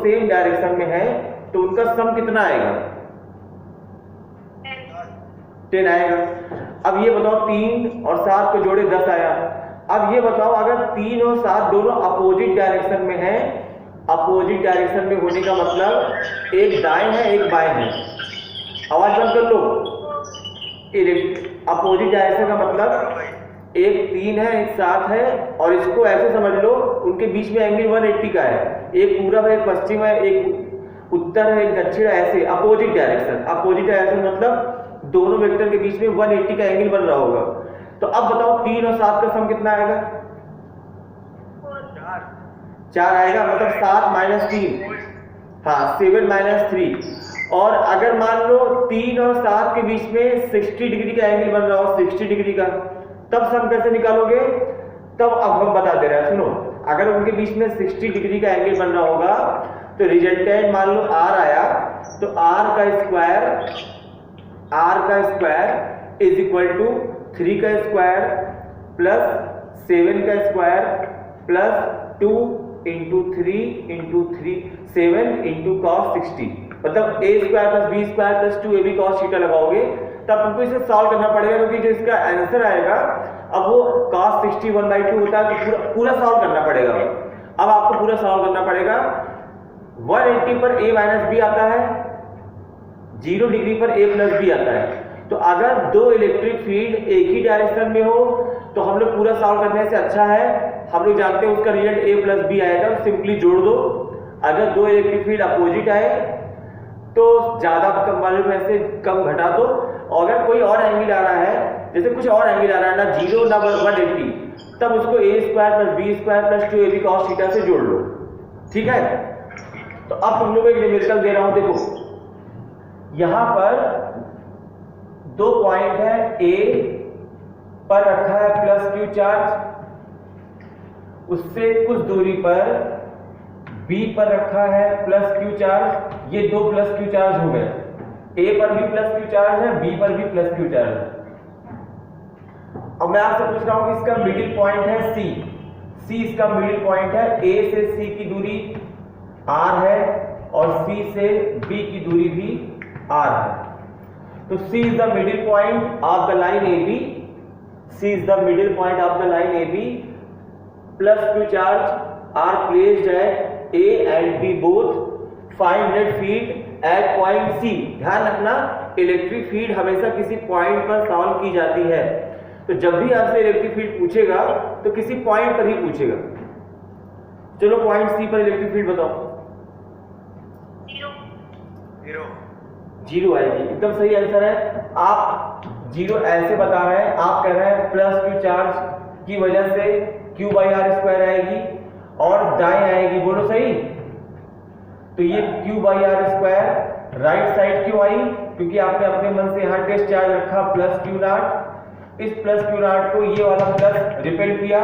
Same direction में है तो उनका सम कितना आएगा? 10 आएगा। अब ये बताओ 3 और 7 को जोड़े 10 आया। अब ये बताओ अगर 3 और 7 दोनों अपोजिट डायरेक्शन में है, अपोजिट डायरेक्शन में होने का मतलब एक दाएं है एक बाएं है। आवाज बंद कर लो। अपोजिट डायरेक्शन का मतलब एक 3 है एक 7 है, और इसको ऐसे समझ लो उनके बीच में एंगल 180 का है, एक पूरब है एक पश्चिम है एक उत्तर है एक दक्षिण है, ऐसे अपोजिट डायरेक्शन। अपोजिट डायरेक्शन मतलब दोनों वेक्टर के बीच में 180 का एंगल बन रहा होगा। तो अब बताओ 3 और 7 का सम कितना आएगा? 4 आएगा, मतलब 7 माइनस 3, हाँ 7 माइनस 3। और अगर मान लो 3 और 7 के बीच में 60 डिग्री का एंगल बन रहा हो, 60 डिग्री का, तब सम कैसे निकालोगे? तब अब हम बता दे रहे हैं, सुनो। अगर उनके बीच में 60 डिग्री का एंगल बन रहा होगा तो रिजल्टेंट मान लो r आया, तो r का स्क्वायर इज इक्वल टू 3 का स्क्वायर प्लस 7 का square plus 2 into 3 into 7 into cos 60, मतलब a square plus b square plus 2ab cos theta लगाओगे तब तुमको इसे सॉल्व करना पड़ेगा, क्योंकि जो इसका आंसर आएगा अब वो cos 60 1/2 होता है, तो पूरा सॉल्व करना पड़ेगा। अब आपको पूरा सॉल्व करना पड़ेगा। 180 पर a माइनस बी आता है, 0 डिग्री पर a प्लस बी आता है। तो अगर दो इलेक्ट्रिक फील्ड एक ही डायरेक्शन में हो तो हम लोग पूरा सॉल्व करने से अच्छा है, हम लोग जानते हैं उसका रिजल्ट a प्लस बी आएगा, सिंपली जोड़ दो। अगर दो इलेक्ट्रिक फील्ड अपोजिट आए तो ज्यादा कम वाले में से कम घटा दो, और अगर कोई और एंगल आ रहा है, जैसे कुछ और एंगल आ रहा है ना 0 ना 180, तब उसको a square plus b square plus 2ab cos theta से जोड़ लो। ठीक है, तो अब तुम लोग एक न्यूमेरिकल दे रहा हूं, देखो यहां पर दो पॉइंट है, A पर रखा है प्लस Q चार्ज, उससे कुछ दूरी पर B पर रखा है प्लस Q चार्ज, ये दो प्लस Q चार्ज हो गए। A पर भी प्लस Q चार्ज है, B पर भी प्लस Q चार्ज है। अब मैं आपसे पूछ रहा हूं कि इसका मिडिल पॉइंट है C इसका मिडिल पॉइंट है, A से C की दूरी R है और C से B की दूरी भी R है। तो C is the middle point of the line AB. C is the middle point of the line AB. Plus Q charge are placed at A and B both. Find net field at point C. ध्यान रखना, electric field हमेशा किसी point पर solve की जाती है। तो जब भी आपसे इलेक्ट्रिक फील्ड पूछेगा तो किसी पॉइंट पर ही पूछेगा। चलो पॉइंट C पर इलेक्ट्रिक फील्ड बताओ। 0 आएगी, एकदम सही आंसर है। आप 0 ऐसे बता रहे हैं, आप कह रहे हैं प्लस Q चार्ज की वजह से Q बाई आर स्क्वायर आएगी और दाएं आएगी, बोलो सही। तो ये Q by r square right side क्यों आई? क्योंकि आपने अपने मन से यहाँ टेस्ट चार्ज रखा प्लस Q नॉट, इस प्लस Q नॉट को ये वाला प्लस रिपेल किया,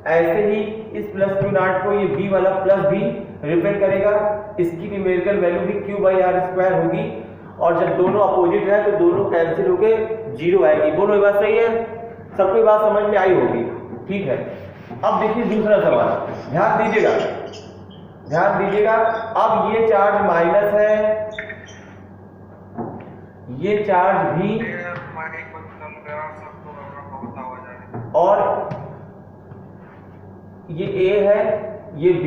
ऐसे ही इस प्लस Q नॉट को ये B वाला प्लस भी रिपेल करेगा। इसकी न्यूमेरिकल वैल्यू भी Q बाई आर स्क्वायर होगी, और जब दोनों अपोजिट है तो दोनों कैंसिल होके 0 आएगी। बोलो ये बात सही है, सबको बात समझ में आई होगी। ठीक है, अब देखिए दूसरा सवाल, ध्यान दीजिएगा, ध्यान दीजिएगा। अब ये चार्ज माइनस है, ये चार्ज भी, और ये A है ये B,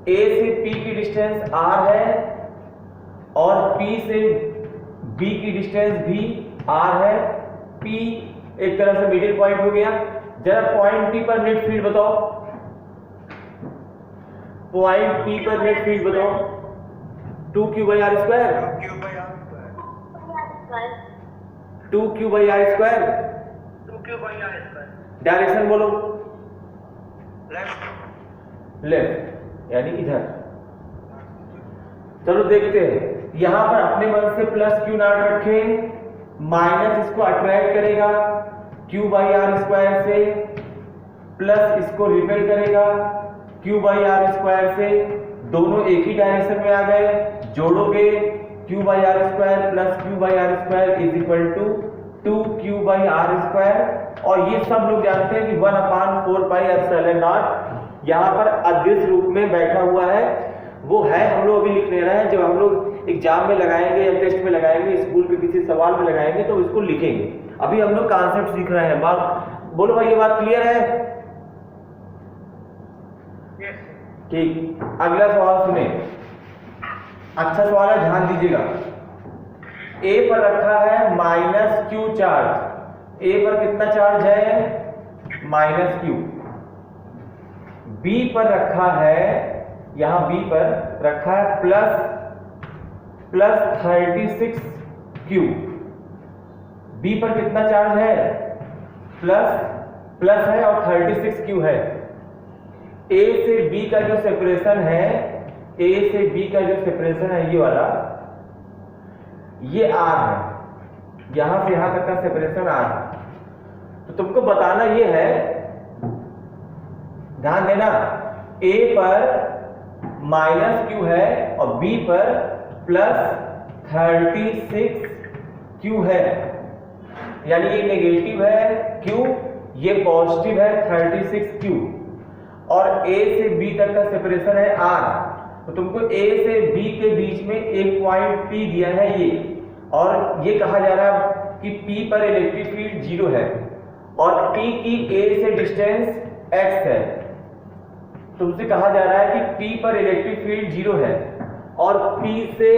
A से P की डिस्टेंस R है और P से B की डिस्टेंस भी R है। P एक तरह से मिडिल पॉइंट हो गया। जरा पॉइंट P पर नेट फील्ड बताओ, पॉइंट P पर नेट फील्ड बताओ। 2Q by r square, 2Q by r square, direction बोलो, लेफ्ट यानी इधर। चलो देखते हैं, यहां पर अपने मन से प्लस Q नॉट रखें, माइनस इसको अट्रैक्ट करेगा Q बाई आर स्क्वायर से, प्लस इसको रिपेल करेगा Q बाई आर स्क्वायर से, दोनों एक ही डायरेक्शन में आ गए, जोड़ोगे Q by r square plus Q by r square is equal to 2Q by r square. और ये सब लोग जानते हैं कि 1/4 पाई एप्सिलॉन नॉट यहाँ पर अदृश्य रूप में बैठा हुआ है, एग्जाम में लगाएंगे या टेस्ट में लगाएंगे, स्कूल के किसी सवाल में लगाएंगे तो इसको लिखेंगे। अभी हम लोग कॉन्सेप्ट सीख रहे हैं। बात बोलो भाई, ये बात क्लियर है? ठीक, अगला सवाल सुने, अच्छा सवाल है, ध्यान दीजिएगा। ए पर रखा है -q चार्ज। ए पर कितना चार्ज है? -q। बी पर रखा है, यहां बी पर रखा है +36q। बी पर कितना चार्ज है? प्लस है और 36q है। ए से बी का जो सेपरेशन है, ए से बी का जो सेपरेशन है ये वाला, ये r है, यहां से यहां तक का सेपरेशन r है। तो तुमको बताना ये है, ध्यान देना, a पर -q है और b पर +36q है, यानी ये नेगेटिव है q, ये पॉजिटिव है 36q, और a से b तक का सेपरेशन है r। तो तुमको a से b के बीच में एक पॉइंट P दिया है ये, और ये कहा जा रहा है कि P पर इलेक्ट्रिक फील्ड 0 है और P की a से डिस्टेंस x है। तुमसे कहा जा रहा है कि P पर इलेक्ट्रिक फील्ड 0 है और P से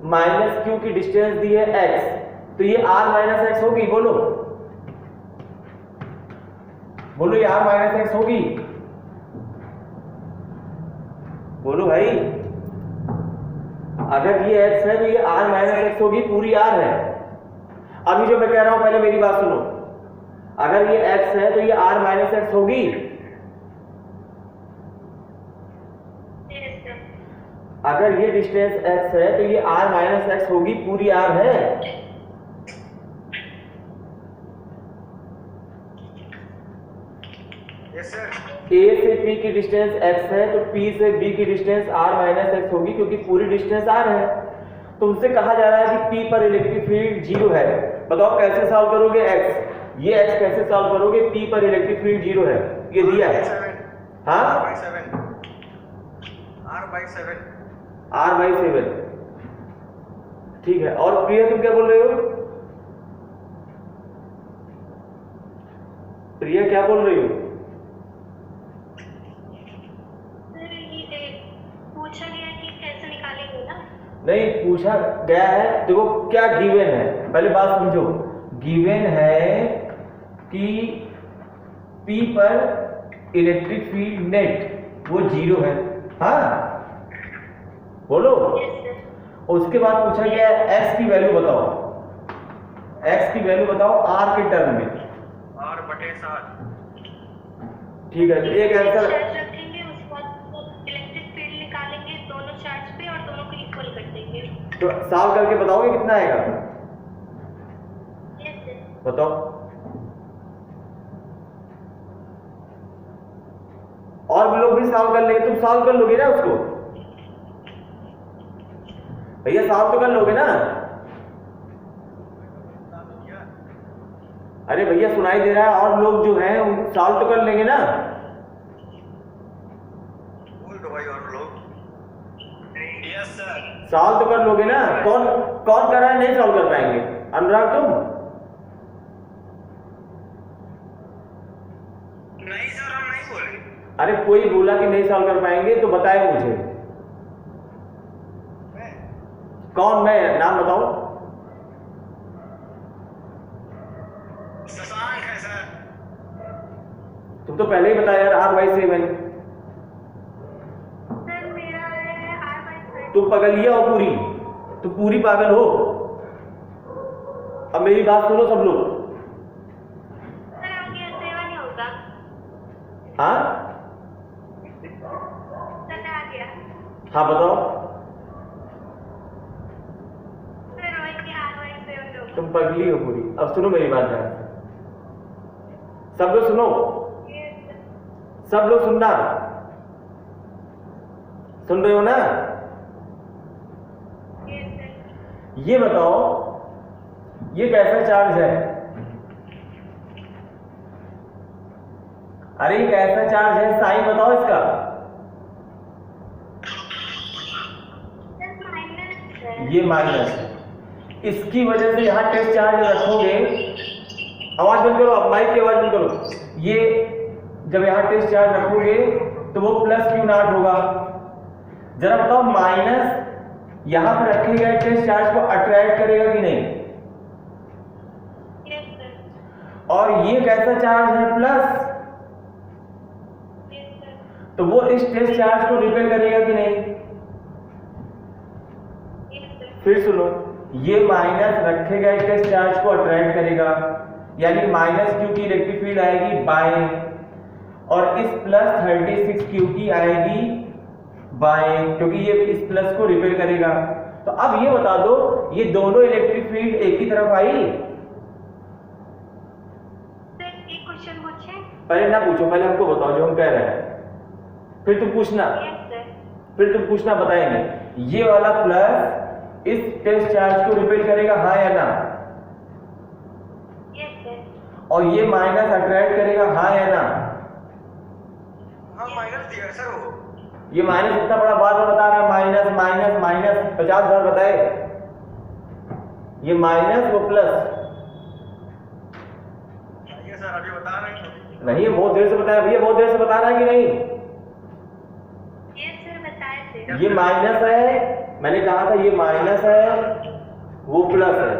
-q की डिस्टेंस दी है x, तो ये r - x होगी। बोलो बोलो, ये r - x होगी? बोलो भाई, अगर ये x है तो ये r - x होगी, पूरी r है। अभी जो मैं कह रहा हूं पहले मेरी बात सुनो, अगर ये x है तो ये r - x होगी? अगर ये डिस्टेंस x है तो ये r - x होगी, पूरी r है। A से P की डिस्टेंस x है तो P से B की डिस्टेंस r - x होगी, क्योंकि पूरी डिस्टेंस r है। तुमसे कहा जा रहा है कि P पर इलेक्ट्रिक फील्ड 0 है। बताओ कैसे सॉल्व करोगे x? ये x कैसे सॉल्व करोगे? P पर इलेक्ट्रिक फील्ड 0 है, ये दिया है। हाँ, r/7। ठीक है, और प्रिया तुम क्या बोल रहे हो? प्रिया क्या बोल रही हो? पूछा गया कि कैसे निकालेंगे ना? नहीं पूछा गया है, देखो क्या गिवन है, पहले बात समझो। गिवन है कि P पर इलेक्ट्रिक फील्ड नेट वो 0 है। हाँ बोलो। उसके बाद पूछा गया है x की वैल्यू बताओ, x की वैल्यू बताओ r के टर्म में। r/7। ठीक है, एक आंसर रखेंगे, उसके बाद इलेक्ट्रिक फील्ड निकालेंगे दोनों चार्ज पे और दोनों को इक्वल कर देंगे। तो सॉल्व करके बताओगे कितना आएगा? बताओ। और भी लोग भी सॉल्व कर लेंगे, तुम सॉल्व कर लोगे ना उसको? भैया सॉल्व तो कर लोगे ना? अरे भैया सुनाई दे रहा है, और लोग जो हैं उन सॉल्व तो कर लेंगे ना? बोल दो भाई, और लोग? Yes sir. सॉल्व तो कर लोगे ना? कौन कौन कर रहा है नहीं सॉल्व कर पाएंगे? अनुराग तुम? नहीं सर, हम नहीं बोले। अरे कोई बोला कि नहीं सॉल्व कर पाएंगे तो बताए मुझे। कौन? मैं नाम बताओ। शशांक है सर। तुम तो पहले ही बताया यार, r/7। सर मेरा है r/7। तुम पगलिया हो पूरी, तुम पूरी पागल हो। अब मेरी बात सुनो सब लोग। सर आगे 7 ही होगा। हाँ सर आ गया। हाँ बताओ। सर वही r/7 होगा। तुम पगली हो पूरी। अब सुनो मेरी बात ध्यान से, सब लोग सुनो, सब लोग सुनना, सुन रहे हो ना? ये बताओ ये कैसा चार्ज है? अरे ये कैसा चार्ज है, साइन बताओ इसका। सर। ये माइनस, इसकी वजह से यहाँ टेस्ट चार्ज रखोगे, आवाज बंद करो, अब माइक की आवाज बंद करो। ये जब यहाँ टेस्ट चार्ज रखोगे तो वो प्लस क्यू नॉट होगा। जरा बताओ माइनस यहाँ पे रखे गए टेस्ट चार्ज को अट्रैक्ट करेगा कि नहीं? Yes sir. और ये कैसा चार्ज है? प्लस। Yes sir. तो वो इस टेस्ट चार्ज को रिपेल करेगा कि नहीं? Yes sir. फिर सुनो, ये माइनस रखे गए टेस्ट चार्ज को अट्रैक्ट करेगा, यानी माइनस क्यू की इलेक्ट्रिक फील्ड आएगी बाएं, और इस प्लस 36 क्यू की आएगी बाएं, क्योंकि ये इस प्लस को रिपेल करेगा। तो अब ये बता दो, ये दोनों इलेक्ट्रिक फील्ड एक ही तरफ आई? सर एक क्वेश्चन पूछे? पहले ना पूछो, पहले हमको बताओ जो हम कह रहे हैं, फिर तुम पूछना। Yes sir. फिर तुम पूछना, बताएंगे। ये वाला प्लस इस टेस्ट चार्ज को रिपेल करेगा, हाँ या ना? Yes sir. और ये माइनस अट्रैक्ट करेगा, हाँ या ना? हाँ माइनस दिया सर वो। ये माइनस इतना बड़ा बार बार बता रहा है, माइनस माइनस माइनस 50 बार बताए। ये माइनस वो प्लस ये सर अभी बता रहे हैं। नहीं, बहुत देर से बताया भैया, बहुत देर से बता रहा है कि नहीं? यस सर बताए थे। ये माइनस है, मैंने कहा था ये माइनस है, वो प्लस है।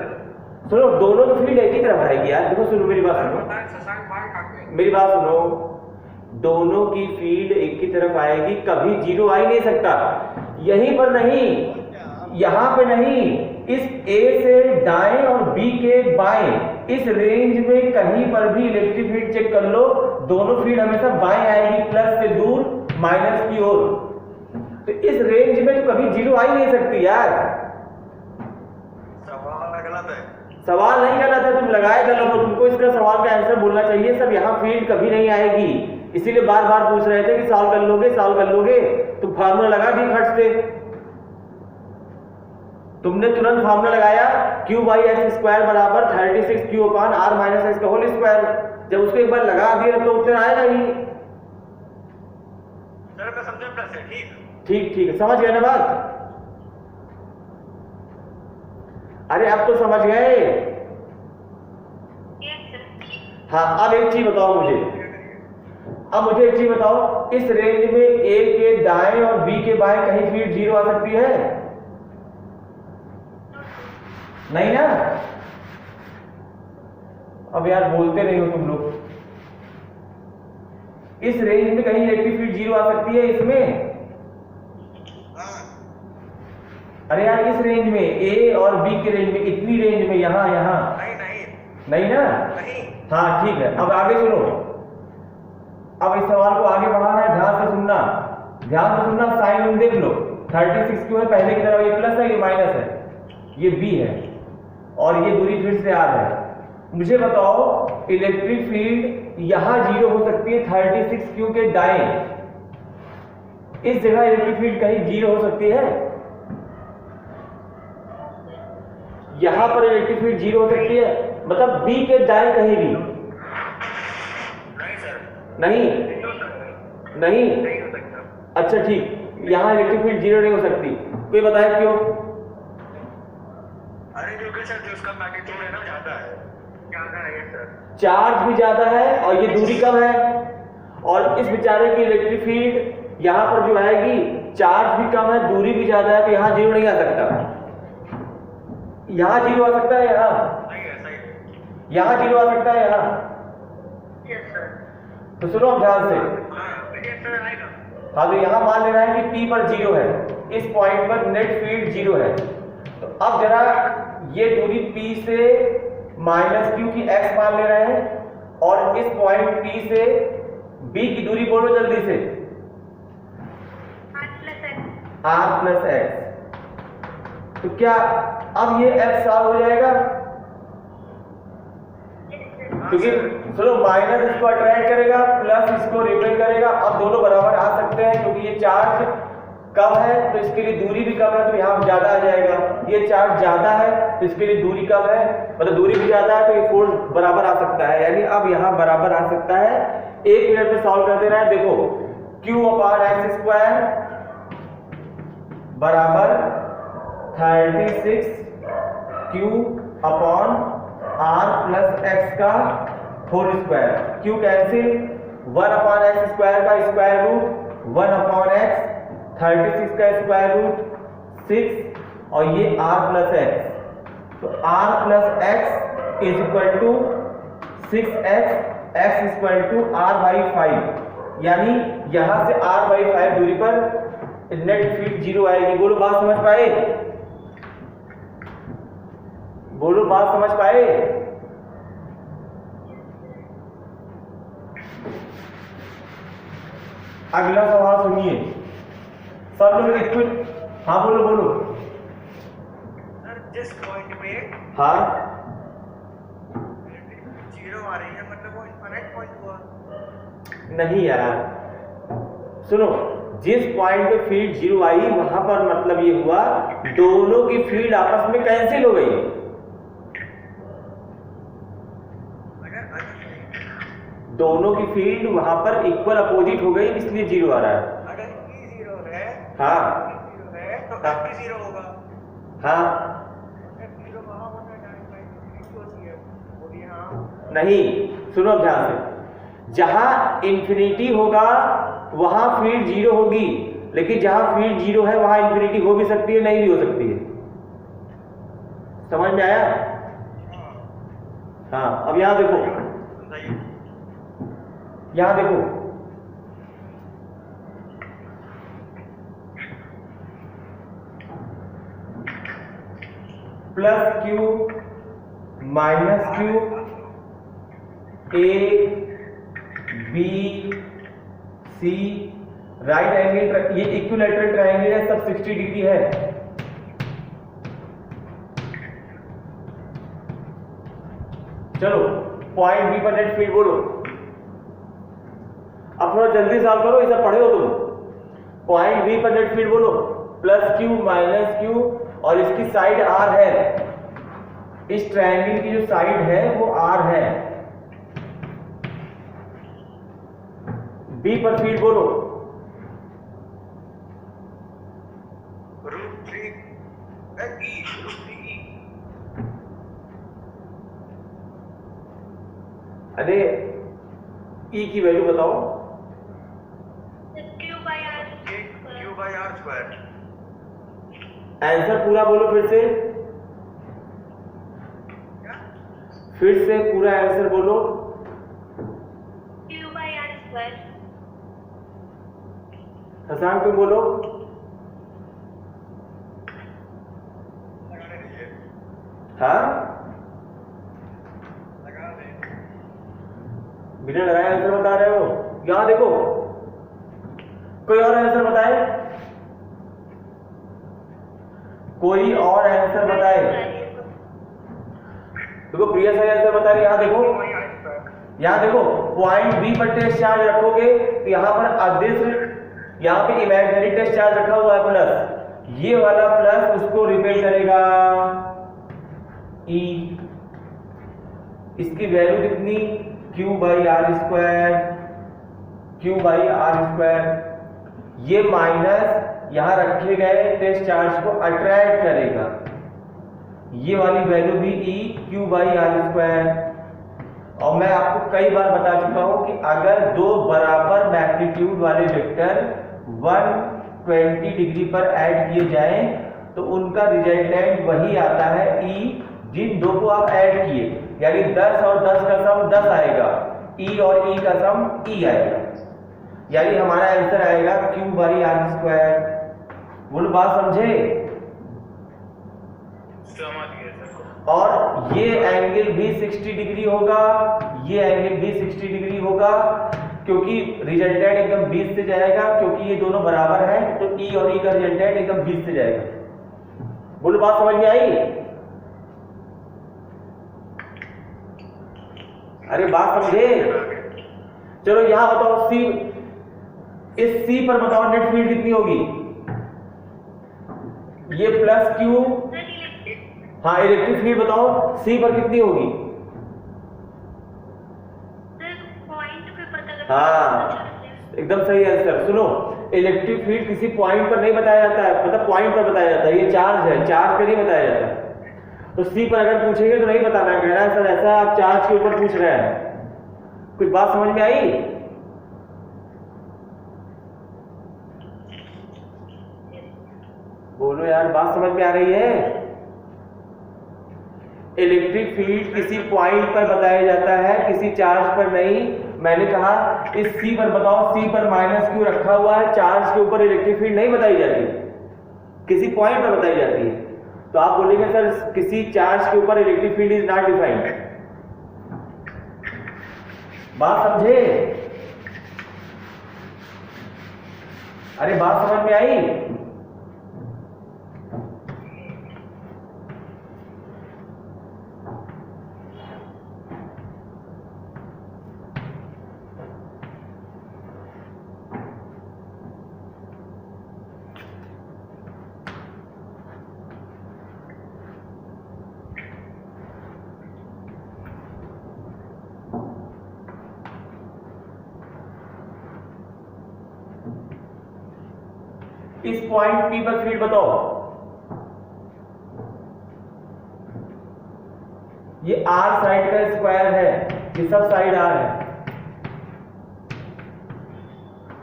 सुनो, दोनों तो फील्ड एक ही तरफ आएगी यार। देखो सुनो, मेरी बात सुनो, मेरी बात सुनो, दोनों की फील्ड एक ही तरफ आएगी, कभी जीरो आ ही नहीं सकता। यहीं पर नहीं, यहां पे नहीं, इस ए से दाएं और बी के बाएं, इस रेंज में कहीं पर भी इलेक्ट्रिक फील्ड चेक कर लो, दोनों फील्ड हमेशा बाएं आएगी, प्लस से दूर माइनस की ओर। तो इस रेंज में तो कभी जीरो आ ही नहीं सकती यार। सवाल गलत है। सवाल नहीं गलत है, तुम लगाए गलत हो, तुमको इसका सवाल का आंसर बोलना चाहिए। सब यहाँ फील्ड कभी नहीं आएगी, इसीलिए बार बार पूछ रहे थे कि सॉल्व कर लोगे, सॉल्व कर लोगे। तुम फार्मूला लगा दी फट से, तुमने तुरंत फार्मूला लगाया q/x² बराबर 36q अपान r माइनस x का होल स्क्वायर। जब उसको एक बार लगा दिया तो उत्तर आएगा ही। सर मैं समझे प्लस है, ठीक। ठीक ठीक है, समझ गए ना बात? अरे अब तो समझ गए। Yes sir. हाँ, अब एक चीज बताओ मुझे, अब मुझे एक चीज बताओ, इस रेंज में ए के दाएं और बी के बाएं कहीं फील्ड जीरो आ सकती है? नहीं ना? अब यार बोलते नहीं हो तुम लोग। इस रेंज में कहीं इलेक्ट्रिक फील्ड जीरो आ सकती है इसमें? अरे यार इस रेंज में, ए और बी के रेंज में, इतनी रेंज में, यहां यहां नहीं नहीं नहीं ना? नहीं। हाँ ठीक है, अब आगे सुनो। अब इस सवाल को आगे बढ़ाना है, ध्यान से सुनना, ध्यान से सुनना। साइन देख लो, 36 क्यों है? पहले की तरह ये प्लस है, ये माइनस है, ये बी है, और ये दूरी फिर से आर है। मुझे बताओ इलेक्ट्रिक फील्ड यहां जीरो हो सकती है 36 क्यू के दाएं, इस जगह इलेक्ट्रिक फील्ड कहीं जीरो हो सकती है? यहां पर इलेक्ट्रिक फील्ड जीरो हो सकती है, मतलब बी के दाएं कहीं भी नहीं सर। नहीं? नहीं? नहीं हो सकता। अच्छा ठीक, यहां इलेक्ट्रिक फील्ड जीरो नहीं हो सकती, कोई बताए क्यों? अरे क्योंकि सर जो उसका मैग्नीट्यूड है ना ज्यादा है। ज्यादा है सर। चार्ज भी ज्यादा है और ये दूरी कम है, और इस बेचारे की इलेक्ट्रिक फील्ड यहां पर जो आएगी, चार्ज भी कम है, दूरी भी ज्यादा है, तो यहां जीरो नहीं आ सकता। यहां जीरो आ सकता है, यहां जीरो आ सकता है, यहां। Yes sir. तो सुनो अब ध्यान से। यस सर आएगा। हाँ, तो यहां मान लेना है कि P पर जीरो है, इस पॉइंट पर नेट फील्ड जीरो है। तो अब जरा ये दूरी P से माइनस क्यू की x मान ले रहे हैं, और इस पॉइंट P से B की दूरी बोलो जल्दी से। r plus x। तो क्या अब ये x सॉल्व हो जाएगा? क्योंकि चलो माइनस इसको अट्रैक्ट करेगा, प्लस इसको रिपेल करेगा। अब दोनों बराबर आ सकते हैं, क्योंकि ये चार्ज कम है तो इसके लिए दूरी भी कम है, तो यहाँ ज्यादा आ जाएगा। ये चार्ज ज्यादा है तो इसके लिए दूरी कम है, मतलब दूरी भी ज्यादा है, तो ये फोर्स बराबर आ सकता है, यानी अब यहाँ बराबर आ सकता है। एक मिनट में सॉल्व कर देना है। देखो q/x² बराबर 36 Q upon R plus x का whole square. Q cancel, 1 upon x square का स्क्वायर रूट 1 अपॉन एक्स, 36 का स्क्वायर रूट 6 और ये R प्लस एक्स। तो R plus x is equal to 6x, x equal to R by 5, यानी यहां से R by 5 दूरी पर नेट फील्ड 0 आएगी। बोलो बात समझ पाए? बोलो बात समझ पाए? अगला सवाल सुनिए सब लोग इक्वल। हाँ बोलो बोलो। सर जिस पॉइंट पे हाँ 0 आ रही है मतलब वो इनफाइनाइट पॉइंट हुआ। नहीं यार, सुनो, जिस पॉइंट पे फील्ड 0 आई वहां पर मतलब ये हुआ दोनों की फील्ड आपस में कैंसिल हो गई। दोनों की फील्ड वहां पर इक्वल अपोजिट हो गई, इसलिए 0 आ रहा है। अगर E 0 है, हाँ E 0 है तो F भी 0 होगा। हाँ F 0 वहां होना चाहिए, बोलिए हाँ। नहीं, सुनो ध्यान से, जहां इंफिनिटी होगा वहां फील्ड 0 होगी, लेकिन जहां फील्ड 0 है वहां इंफिनिटी हो भी सकती है, नहीं भी हो सकती है। समझ में आया? हाँ, अब यहां देखो, यहां देखो, plus Q minus Q, A B C, right angle, ये इक्विलैटरल ट्रायंगल है, सब 60 डिग्री है। चलो पॉइंट बी पर नेट फील्ड बोलो। अब थोड़ा जल्दी सॉल्व करो, ऐसा पढ़े हो तुम। पॉइंट बी पर नेट फील्ड बोलो, प्लस क्यू माइनस क्यू, और इसकी साइड आर है, इस ट्रायंगल की जो साइड है वो आर है। बी पर फील्ड बोलो, √3 E। अरे ई की वैल्यू बताओ। Q/R square. आंसर पूरा बोलो फिर से, फिर से पूरा आंसर बोलो। Q/R square. हसान तुम बोलो। लगाने दीजिए। हाँ, लगा दें। बिना लगाए आंसर बता रहे हो? यहां देखो, कोई और आंसर बताए, कोई और आंसर बताए। देखो प्रिया सही आंसर बता रही है। यहां देखो, यहां देखो, पॉइंट बी पर टेस्ट चार्ज रखोगे तो यहां पर अदृश्य, यहां पे इमेजिनरी टेस्ट चार्ज रखा हुआ है प्लस, ये वाला प्लस उसको रिपेल करेगा ई। इसकी वैल्यू कितनी? Q/R square, Q/R square. ये माइनस यहां रखे गए टेस्ट चार्ज को अट्रैक्ट करेगा, ये वाली वैल्यू भी E Q/R स्क्वायर। और मैं आपको कई बार बता चुका हूं कि अगर दो बराबर मैग्नीट्यूड वाले वेक्टर 120 डिग्री पर ऐड किए जाएं तो उनका रिजल्टेंट वही आता है E, जिन दो को आप ऐड किए, यानी 10 और 10 का सम 10 आएगा, E और E का सम E आएगा, यानी हमारा आंसर आएगा Q/R स्क्वायर। बोलो बात समझे? और ये एंगल भी 60 डिग्री होगा, ये एंगल भी 60 डिग्री होगा, क्योंकि रिजल्टेंट एकदम 20 से जाएगा, क्योंकि ये दोनों बराबर हैं, तो E और E का रिजल्टेंट एकदम 20 से जाएगा। बोलो बात समझ में आई? अरे बात समझे? चलो यहां बताओ, सी, इस सी पर बताओ नेट फील्ड कितनी होगी? ये प्लस क्यू, हाँ इलेक्ट्रिक फील्ड बताओ सी पर कितनी होगी? हाँ एकदम सही आंसर। सुनो, इलेक्ट्रिक फील्ड किसी पॉइंट पर नहीं बताया जाता है, मतलब पॉइंट पर बताया जाता है, ये चार्ज है, चार्ज पे नहीं बताया जाता। तो सी पर अगर पूछेंगे तो नहीं बताना, कह रहा है सर ऐसा आप चार्ज के ऊपर पूछ रहे हैं। कुछ बात समझ में आई? बोलो यार, बात समझ में आ रही है? इलेक्ट्रिक फील्ड किसी पॉइंट पर बताया जाता है, किसी चार्ज पर नहीं। मैंने कहा इस सी पर बताओ, सी पर माइनस क्यू रखा हुआ है, चार्ज के ऊपर इलेक्ट्रिक फील्ड नहीं बताई जाती, किसी पॉइंट पर बताई जाती है। तो आप बोलेंगे सर किसी चार्ज के ऊपर electric field is not defined. बात समझे? अरे बात समझ में आई? इस पॉइंट P पर फील्ड बताओ। ये R साइड का स्क्वायर है, ये सब साइड R है।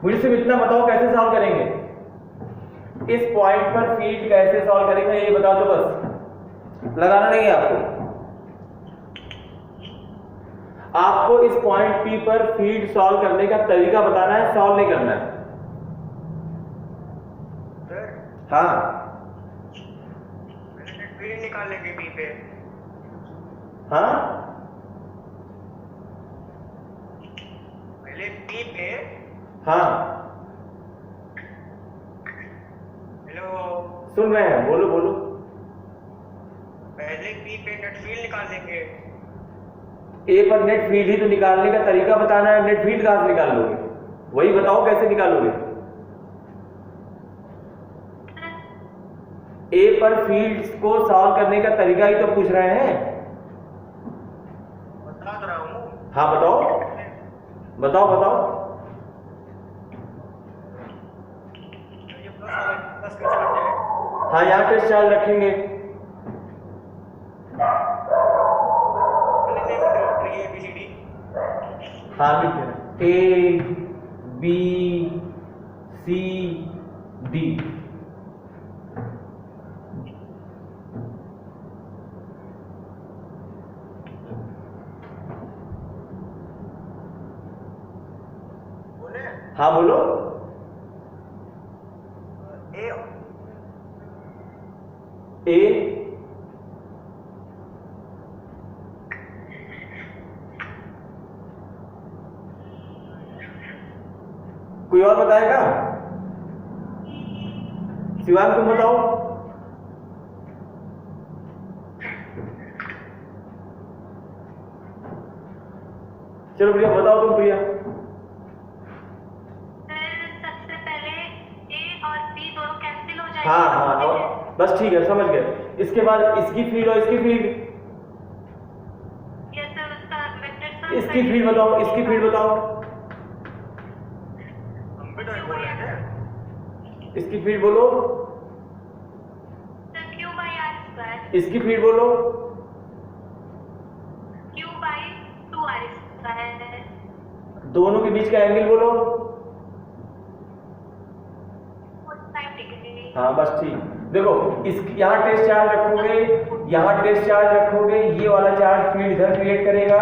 मुझे सिर्फ इतना बताओ कैसे सॉल्व करेंगे, इस पॉइंट पर फील्ड कैसे सॉल्व करेंगे ये बता दो बस, लगाना नहीं है आपको। आपको इस पॉइंट P पर फील्ड सॉल्व करने का तरीका बताना है, सॉल्व नहीं करना है। हाँ, फील्ड निकालेंगे बी पे। हाँ, पहले बी पे। हाँ, हेलो, सुन रहे हैं, बोलो बोलो। पहले बी पे नेट फील्ड निकालेंगे। ए पर नेट फील्ड ही तो निकालने का तरीका बताना है, नेट फील्ड कहां से निकाल लोगे, वही बताओ कैसे निकालोगे। ए पर फील्ड्स को सॉल्व करने का तरीका ही तो पूछ रहे हैं। बता रहा हूँ। हाँ बताओ बताओ बताओ। ये प्लस का चार्ज है। हाँ, यहाँ पे चार्ज रखेंगे। ABCD। हाँ लिख ए बी सी डी। हाँ बोलो। ए कोई और बताएगा? शिवांग तुम बताओ। चलो प्रिया बताओ, तुम प्रिया। सबसे पहले ए और बी दोनों कैंसिल हो जाएंगे। हाँ हाँ, और बस ठीक है, समझ गए। इसके बाद इसकी फील्ड और इसकी फील्ड, यस सर, उसका वेक्टर सर। इसकी फील्ड बताओ, इसकी फील्ड बताओ। हम भी तो बोल रहे थे। इसकी फील्ड बोलो। Sir Q by r square. इसकी फील्ड बोलो। Q by 2r square. दोनों के बीच का एंगल बोलो। 45 डिग्री। हाँ बस ठीक। देखो इस यहाँ टेस्ट चार्ज रखोगे, यहाँ टेस्ट चार्ज रखोगे, ये वाला चार्ज फील्ड इधर क्रिएट करेगा,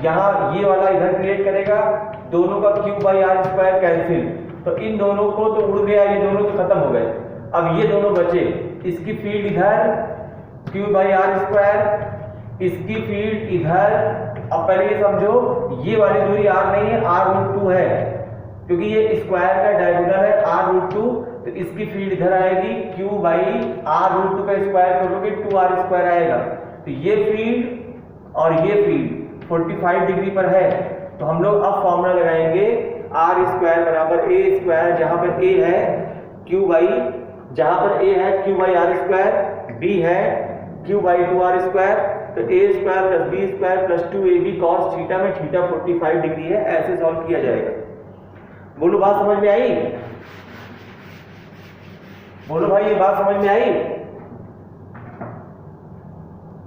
यहाँ ये वाला इधर क्रिएट करेगा, दोनों का Q by r square cancel. तो इन दोनों को तो उड़ गया, ये दोनों तो खत्म हो गए। अब ये दोनों बचे, इसकी फील्ड इधर क्यू बाई आर स्क्वायर, इसकी फील्ड इधर। अब पहले ये समझो, ये वाली दूरी r नहीं है, r√2 है, क्योंकि ये स्क्वायर का डायगोनल है r√2। तो इसकी फील्ड इधर आएगी, q बाई r√2 का स्क्वायर करोगे 2r स्क्वायर आएगा। तो ये फील्ड और ये फील्ड 45 डिग्री पर है। तो हम लोग अब फॉर्मूला लगाएंगे r स्क्वायर बराबर a स्क्वायर, जहां पर a है q बाई, जहां पर a है q by r square, b है q बाई 2r स्क्वायर। तो a square plus b square plus 2ab cos theta में थीटा 45 डिग्री है। ऐसे सॉल्व किया जाएगा। बोलो बात समझ में आई? बोलो भाई, ये बात समझ में आई?